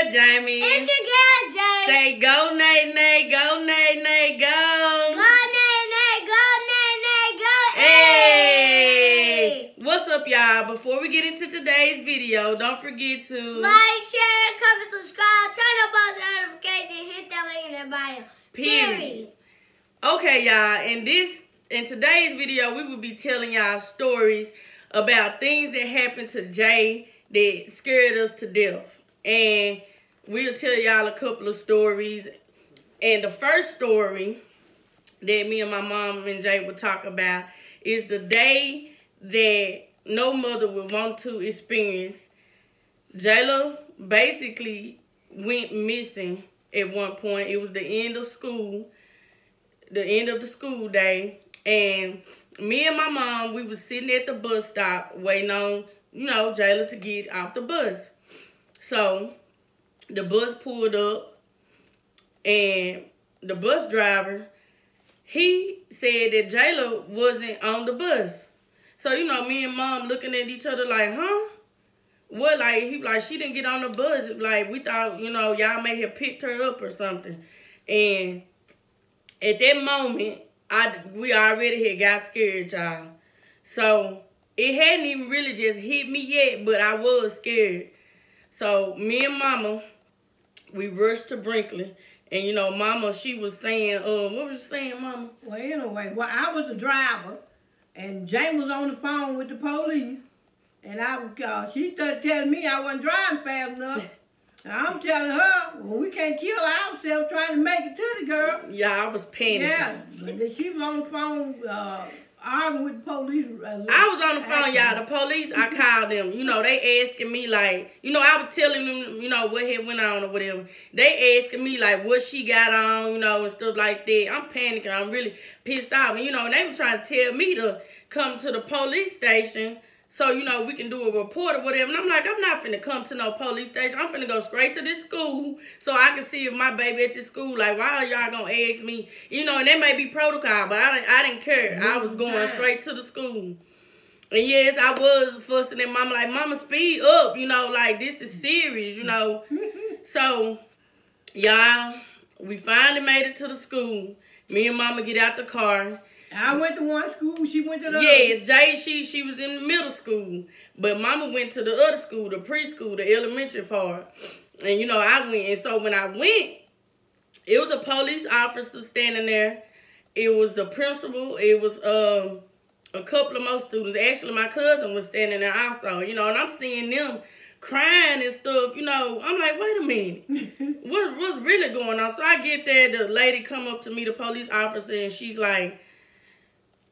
girl, Jamie. It's your girl, Jamie. Say go, Nay, Nay, go, Nay, Nay, go. Go, Nay, Nay, go, Nay, Nay, go. Hey. What's up, y'all? Before we get into today's video, don't forget to like, share, comment, subscribe, turn on post notifications, hit that link in the bio. Period. Okay, y'all. In today's video, we will be telling y'all stories about things that happened to Jay that scared us to death. And we'll tell y'all a couple of stories. And the first story that me and my mom and Jay will talk about is the day that no mother would want to experience. Jayla basically went missing at one point. It was the end of school, the end of the school day. And me and my mom, we was sitting at the bus stop waiting on, Jayla to get off the bus. So the bus pulled up and the bus driver, he said that Jayla wasn't on the bus. So, me and mom looking at each other like, huh? What, like, she didn't get on the bus. Like, we thought, y'all may have picked her up or something. And at that moment, we already had got scared, y'all. So, it hadn't even really just hit me yet, but I was scared. So, me and mama, we rushed to Brinkley. And, mama, she was saying, what was you saying, mama? Well, anyway, I was the driver, and Jane was on the phone with the police. And she started telling me I wasn't driving fast enough. And I'm telling her, well, we can't kill ourselves trying to make it to the girl. Yeah, I was panicking. Yeah, but then she was on the phone arguing with the police. I was on the phone, y'all. The police, I called them. They asking me, like, I was telling them, what had went on or whatever. They asking me, like, what she got on, and stuff like that. I'm panicking. I'm really pissed off. And, and they was trying to tell me to come to the police station so, we can do a report or whatever. And I'm like, I'm not finna come to no police station. I'm finna go straight to this school so I can see if my baby at this school. Like, why are y'all gonna ask me? And that may be protocol, but I didn't care. I was going straight to the school. And yes, I was fussing at mama, like, mama, speed up. Like, this is serious, So, y'all, we finally made it to the school. Me and mama get out the car. I went to one school, she went to the other. Yes, Jay, she was in middle school. But mama went to the other school, the preschool, the elementary part. And, I went. And so when I went, it was a police officer standing there. It was the principal. It was a couple of more students. Actually, my cousin was standing there also, and I'm seeing them crying and stuff, I'm like, wait a minute. What's really going on? So I get there, the lady come up to me, the police officer, and she's like,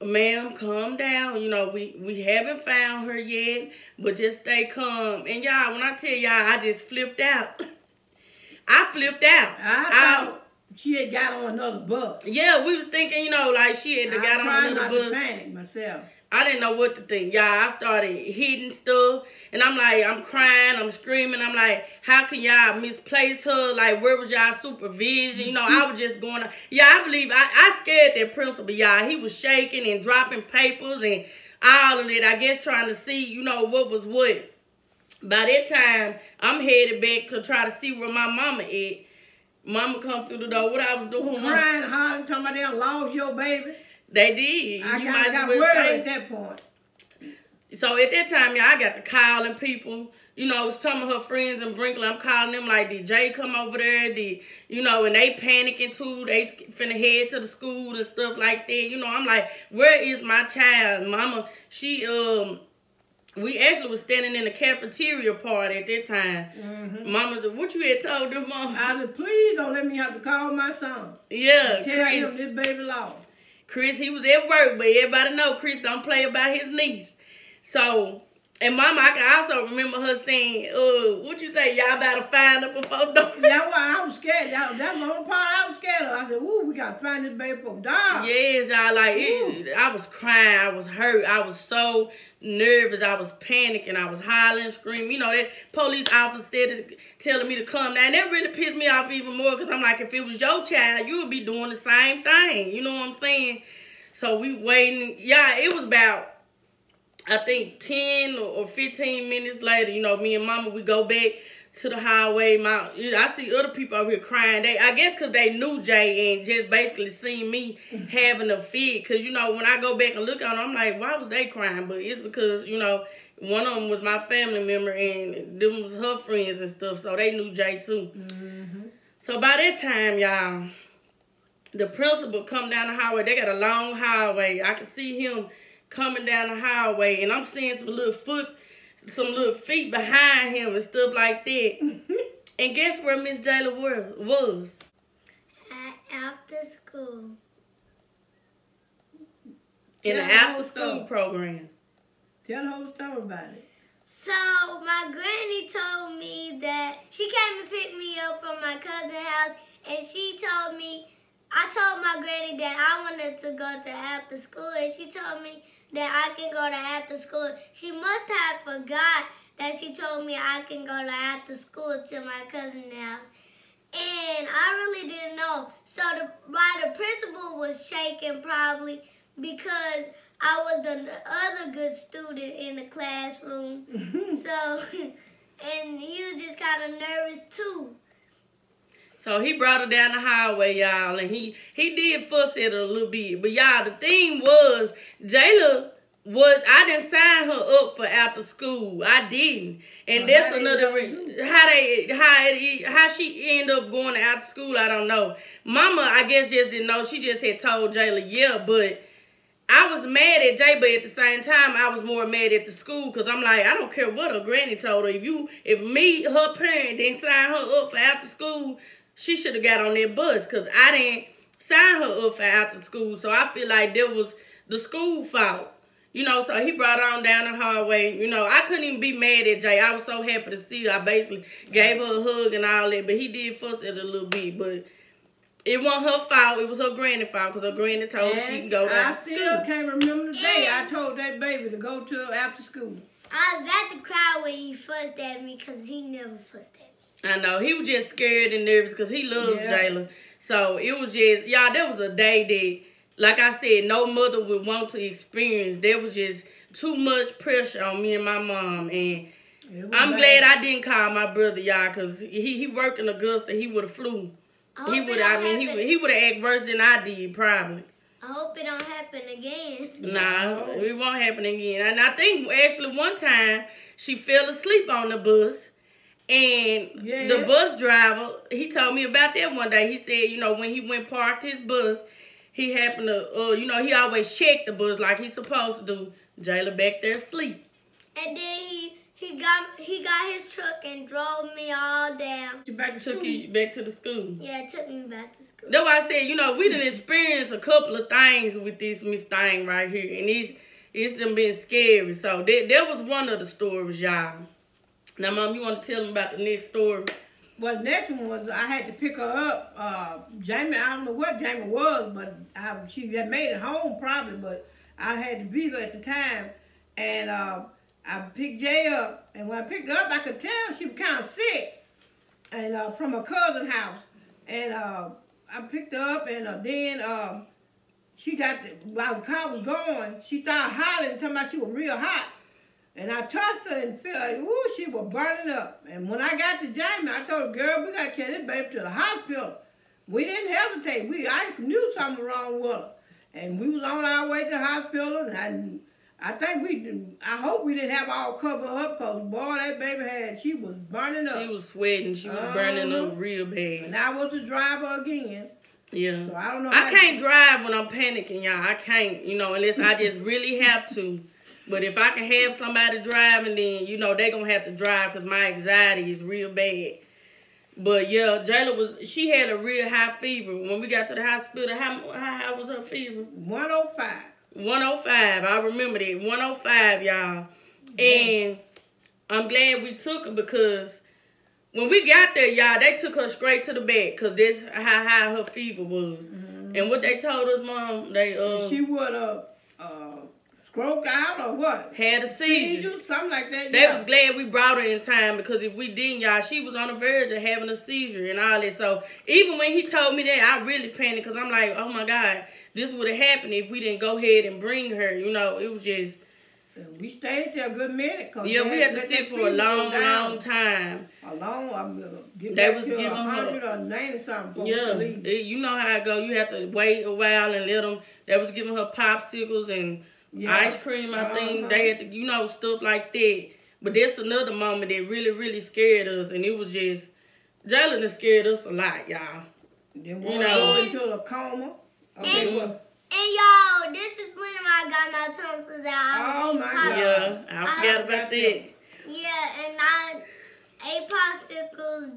ma'am, calm down. We haven't found her yet, but just stay calm. And y'all, when I tell y'all, I just flipped out. I flipped out. I thought she had got on another bus. Yeah, we was thinking, like she had got on another bus. I panic myself. I didn't know what to think. Y'all, I started hitting stuff. And I'm like, I'm crying, I'm screaming. I'm like, how can y'all misplace her? Like, where was y'all supervision? I was just going on. Yeah, I believe, I scared that principal, y'all. He was shaking and dropping papers and all of that. I guess trying to see, what was what. By that time, I'm headed back to try to see where my mama at. Mama come through the door. What I was doing? Crying, hollering, talking about they done lost your baby. They did. I got worried at that point. So at that time, I got to calling people. Some of her friends in Brinkley, I'm calling them like, did Jay come over there? And they panicking too. They finna head to the school and stuff like that. I'm like, where is my child? Mama, we actually was standing in the cafeteria part at that time. Mm-hmm. Mama, what you had told them, Mama? I said, please don't let me have to call my son. Yeah, tell him this baby lost. Chris, he was at work, but everybody know Chris don't play about his niece. So, and Mama, I can also remember her saying, what you say, y'all better find her before dark. That's why I was scared. That's the only part I was scared of. I said, ooh, we got to find this baby before dark. Yes, y'all, like, I was crying. I was hurt. I was so nervous. I was panicking. I was hollering, screaming. That police officer started telling me to calm down. That really pissed me off even more because I'm like, if it was your child, you would be doing the same thing. You know what I'm saying? So we waiting. Yeah, it was about, I think, 10 or 15 minutes later, me and Mama, we go back to the highway. I see other people over here crying. I guess because they knew Jay and just basically seen me having a fit. Because, you know, when I go back and look at them, I'm like, why was they crying? But it's because, you know, one of them was my family member and them was her friends and stuff. So they knew Jay too. Mm-hmm. So by that time, y'all, the principal come down the highway. They got a long highway. I can see him coming down the highway. And I'm seeing some little feet behind him and stuff like that. And guess where Miss Jayla was? After school. In the after school program. Tell the whole story about it. So my granny told me that she came and picked me up from my cousin's house, and she told me, I told my granny that I wanted to go to after school, and she told me that I can go to after school. She must have forgot that she told me I can go to after school to my cousin's house. And I really didn't know. So the principal was shaking probably because I was the other good student in the classroom. So, and he was just kind of nervous too. So he brought her down the highway, y'all, and he did fuss at her a little bit. But y'all, the thing was, Jayla I didn't sign her up for after school. I didn't. And that's another reason. How she ended up going to after school, I don't know. Mama, I guess, just didn't know. She just had told Jayla, yeah, but I was mad at Jay, but at the same time, I was more mad at the school because I'm like, I don't care what her granny told her. If her parent didn't sign her up for after school, she should have got on that bus because I didn't sign her up for after school. So I feel like that was the school fault. You know, so he brought her on down the hallway. You know, I couldn't even be mad at Jay. I was so happy to see her. I basically gave her a hug and all that, but he did fuss at her a little bit. But it wasn't her fault. It was her granny's fault because her granny told her she can go to after school. I still can't remember the day I told that baby to go to after school. I was about to cry when he fussed at me because he never fussed at me. I know. He was just scared and nervous because he loves Jayla. So it was just, y'all, that was a day that, like I said, no mother would want to experience. There was just too much pressure on me and my mom. And I'm glad I didn't call my brother, y'all, because he worked in Augusta. He would have flew. He would have acted worse than I did, probably. I hope it don't happen again. Nah, it won't happen again. And I think actually one time she fell asleep on the bus. And the bus driver, he told me about that one day. He said, you know, when he went parked his bus, he happened to, you know, he always checked the bus like he's supposed to do. Jayla back there asleep. And then he got his truck and drove me all down. Took you back to the school. Yeah, it took me back to school. That's why I said, you know, we done experienced a couple of things with this Miss Thing right here. And it's done been scary. So that was one of the stories, y'all. Now, Mom, you want to tell them about the next story? Well, the next one was I had to pick her up. Jamie, I don't know what Jamie was, but she had made it home probably, but I had to be there at the time. And I picked Jay up, and when I picked her up, I could tell she was kind of sick, and from her cousin's house. And I picked her up, and then she got, while the car was going, she started hollering, talking about she was real hot. And I touched her and felt like, ooh, she was burning up. And when I got to Jamie, I told her, girl, we got to carry this baby to the hospital. We didn't hesitate. I knew something wrong with her. And we was on our way to the hospital, and I hope we didn't have all covered up, because, boy, that baby she was burning up. She was sweating. She was burning up real bad. And I was the driver again. Yeah. So I don't know. I can't drive when I'm panicking, y'all. I can't, you know, unless I just really have to. But if I can have somebody driving, then, you know, they going to have to drive because my anxiety is real bad. But, yeah, Jayla she had a real high fever. When we got to the hospital, how high was her fever? 105. 105. I remember that. 105, y'all. And I'm glad we took her because when we got there, y'all, they took her straight to the bed because that's how high her fever was. Mm-hmm. And what they told us, Mom, she would stroke out or what? Had a seizure. Something like that. They was glad we brought her in time because if we didn't, y'all, she was on the verge of having a seizure and all that. So even when he told me that, I really panicked because I'm like, oh my God, this would have happened if we didn't go ahead and bring her. You know, it was just, And we stayed there a good minute. Yeah, we had to sit for a long time. They was giving her 190 something. Yeah, you know how it go. You have to wait a while and let them. They was giving her popsicles and ice cream. I think they had to, you know, stuff like that. But that's another moment that really, really scared us, and it was just Jalen that scared us a lot, y'all. Then you know, into a coma. Okay, and y'all, this is when I got my tonsils out. Oh my God. Yeah, I forgot about that. Yeah, and I ate popsicles,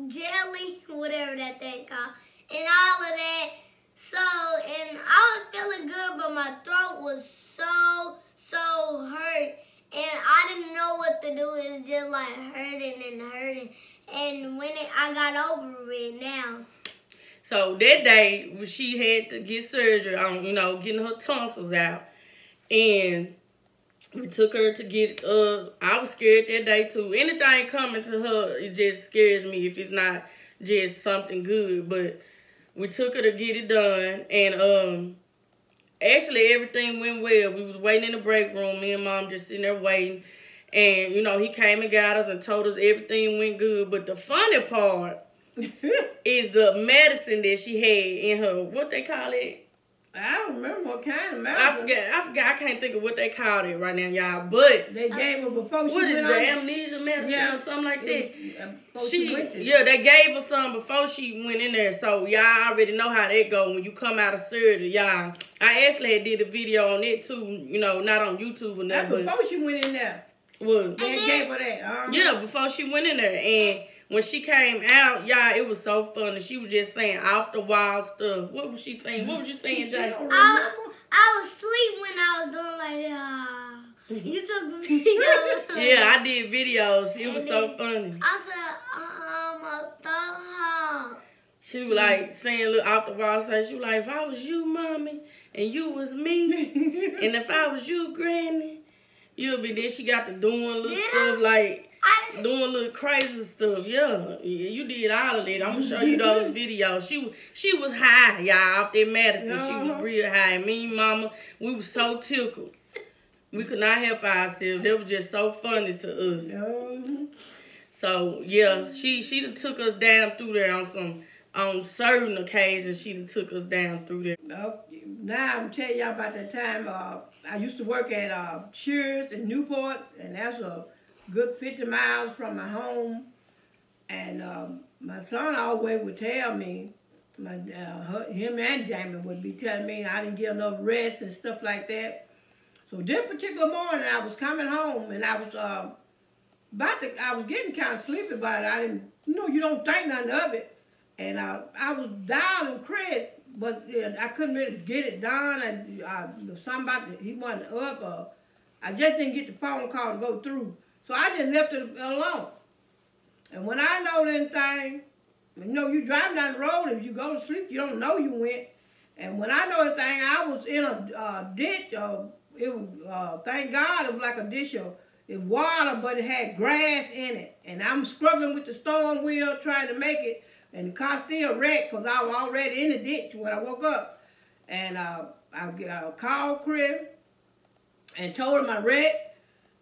jelly, whatever that thing called, and all of that. So, and I was feeling good, but my throat was so hurt. And I didn't know what to do. It was just like hurting and hurting. And when I got over it now. So that day, she had to get surgery on, you know, getting her tonsils out. And we took her to get, I was scared that day too. Anything coming to her, it just scares me if it's not just something good. But we took her to get it done. And actually everything went well. We was waiting in the break room. Me and Mom just sitting there waiting. And, you know, he came and got us and told us everything went good. But the funny part is the medicine that she had in her. What they call it? I don't remember what kind of medicine. I forgot. I can't think of what they called it right now, y'all. But they gave her before she went on. What is the amnesia medicine or something like that? Yeah, they gave her some before she went in there. So y'all already know how that go when you come out of surgery, y'all. I actually did a video on it too. You know, not on YouTube or nothing. Before she went in there. What? They gave her that. Yeah, before she went in there. And when she came out, y'all, it was so funny. She was just saying off the wall stuff. What was she saying? What was you saying, Jay? I was asleep when I was doing like that. You took videos. Yeah, I did videos. It was so funny. I said, she was like saying, look, off the wall, so she was like, if I was you, Mommy, and you was me, and if I was you, Granny, you'll be there. She got to doing little stuff like, doing little crazy stuff. Yeah, you did all of that. I'm gonna show you those videos. She was high, y'all, off that medicine. She was real high. And me and Mama, we was so tickled. We could not help ourselves. That was just so funny to us. So yeah, she done took us down through there on certain occasions. She done took us down through there. Now I'm telling y'all about that time. I used to work at Shears in Newport, and that's a good 50 miles from my home. And my son always would tell me, him and Jamie would be telling me I didn't get enough rest and stuff like that. So this particular morning I was coming home and I was I was getting kind of sleepy, but I didn't, you don't think nothing of it. And I was dialing Chris, but I couldn't really get it done. And somebody, he wasn't up, or I just didn't get the phone call to go through. So I just left it alone. And when I know anything, you driving down the road, if you go to sleep, you don't know you went. And when I know anything, I was in a ditch. It was, thank God, it was like a ditch of water, but it had grass in it. And I'm struggling with the storm wheel, trying to make it. And the car still wrecked because I was already in the ditch when I woke up. And I called Chris and told him I wrecked.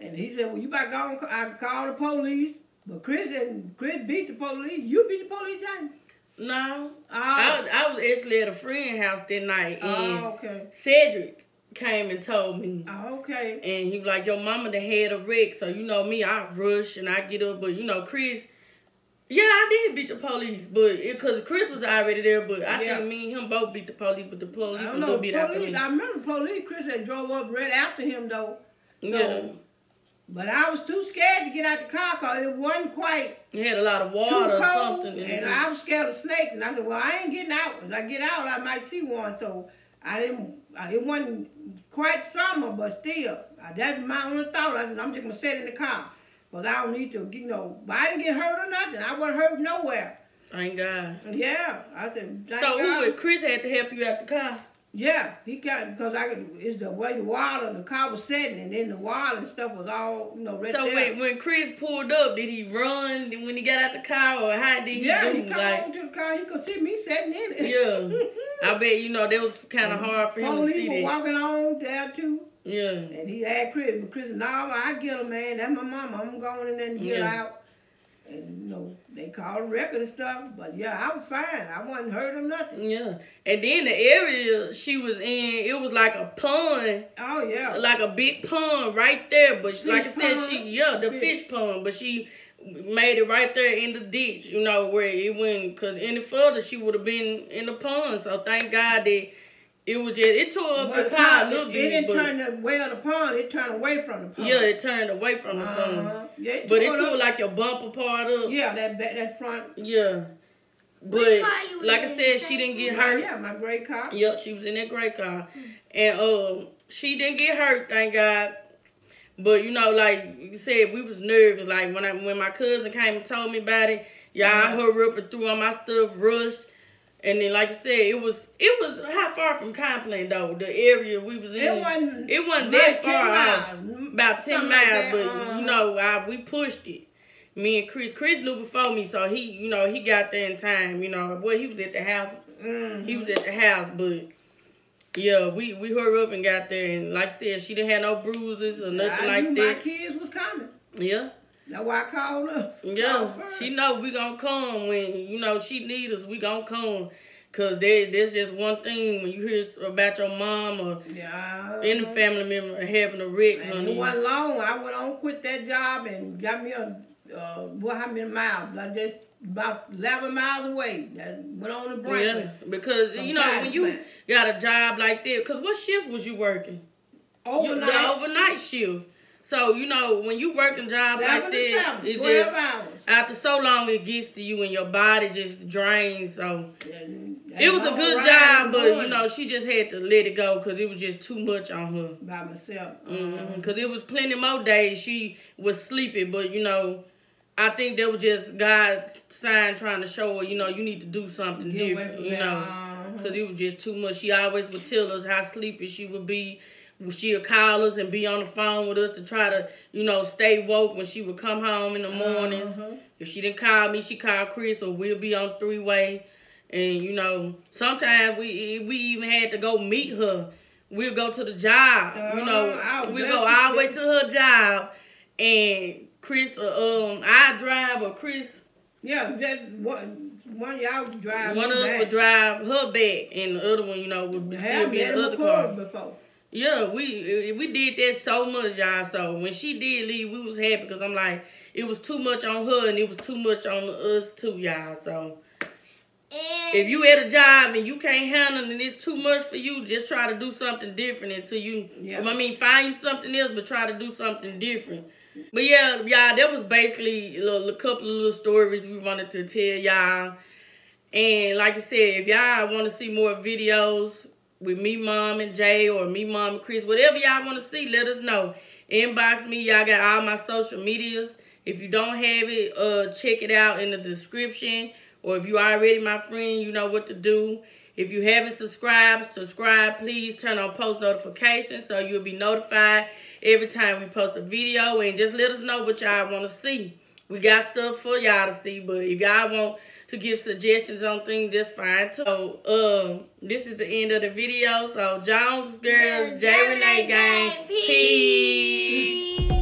And he said, well, you better go on. I called the police. But Chris beat the police. You beat the police, Jamie? No. I was actually at a friend's house that night. And okay. Cedric came and told me. Okay. And he was like, your mama done had a wreck. So, you know me, I rush and I get up. But, Chris, yeah, I did beat the police. But because Chris was already there. But I think me and him both beat the police. But the police was a little bit after me. I remember the police. Chris had drove up right after him, though. So, yeah. But I was too scared to get out the car because it wasn't quite. It had a lot of water or something. And I was scared of snakes. And I said, well, I ain't getting out. As I get out, I might see one. So I didn't, it wasn't quite summer, but still. That's my only thought. I said, I'm just going to sit in the car. Because I don't need to, but I didn't get hurt or nothing. I wasn't hurt nowhere. Thank God. Yeah. I said, thank God. Chris had to help you out the car? Yeah, he got, because it's the way the car was setting, and then the water and stuff was all, right so there. So when Chris pulled up, did he run when he got out the car, or how did he do? Yeah, he come on to the car, he could see me sitting in it. Yeah. I bet, that was kind of hard for him to see that. Police were walking on there, too. Yeah. And he asked Chris, but Chris said, no, I get her, man. That's my mama. I'm going in there and get her out. And, you know, they called a record and stuff. But, yeah, I was fine. I wasn't hurt or nothing. Yeah. And then the area she was in, it was like a pond. Oh, yeah. Like a big pond right there. But Fish like I said, pond? the fish pond. But she made it right there in the ditch, you know, where it went. Because any further, she would have been in the pond. So thank God that it was just, it tore up the car a little bit. It didn't turn the way of the pond. It turned away from the pond. Yeah, it turned away from the pond. Yeah, but it tore like your bumper part up. Yeah, that front. Yeah. But like I said, she didn't get hurt. Yeah, my gray car. Yep, she was in that gray car. And she didn't get hurt, thank God. But, you know, like you said, we was nervous. Like, when my cousin came and told me about it, I hurried up and threw all my stuff, rushed. And then, like I said, it was how far from Compline, though, the area we was in. It wasn't that far off. About 10 miles, but, you know, we pushed it. Me and Chris knew before me, so he got there in time, you know. Boy, he was at the house. He was at the house, but... Yeah, we hurried up and got there, and like I said, she didn't have no bruises or nothing like that. My kids was coming. Yeah. That's why I called her. Yeah, she know we gonna come when, you know, she need us, we gonna come. Because there's just one thing when you hear about your mom or any family member having a wreck, honey. It wasn't long. I went on, quit that job, and got me how many miles? I just about 11 miles away. That went on the break. Yeah, because, you know, when you got a job like that, because what shift was you working? Overnight. The overnight shift. So, you know, when you working job like that, it 12 hours. After so long it gets to you and your body just drains. So, it was a good job, but, you know, she just had to let it go because it was just too much on her. By myself. Because it was plenty more days she was sleeping, but, you know, I think that was just God's sign trying to show her, you know, you need to do something different, you know, because it was just too much. She always would tell us how sleepy she would be. She'll call us and be on the phone with us to try to, you know, stay woke when she would come home in the mornings. If she didn't call me, she called Chris, or we'll be on three-way. And, you know, sometimes we even had to go meet her. We'll go to the job, you know. We'll go all the way to her job, and Chris, I drive, or Chris. Yeah, just one of y'all would drive. One of us would drive her back, and the other one, you know, would still be in the other car. Before. Yeah, we did that so much, y'all. So when she did leave, we was happy because I'm like, it was too much on her and it was too much on us too, y'all. So if you at a job and you can't handle it and it's too much for you, just try to do something different until you, find you something else, but try to do something different. But yeah, y'all, that was basically a couple of little stories we wanted to tell y'all. And like I said, if y'all want to see more videos with me, Mom, and Jay, or me, Mom, and Chris, whatever y'all want to see, let us know. Inbox me. Y'all got all my social medias. If you don't have it, check it out in the description. Or if you already my friend, you know what to do. If you haven't subscribed, subscribe. Please turn on post notifications so you'll be notified every time we post a video. And just let us know what y'all want to see. We got stuff for y'all to see, but if y'all want to give suggestions on things, that's fine too. So, this is the end of the video. So, Jones Girls, J Renee Gang, peace.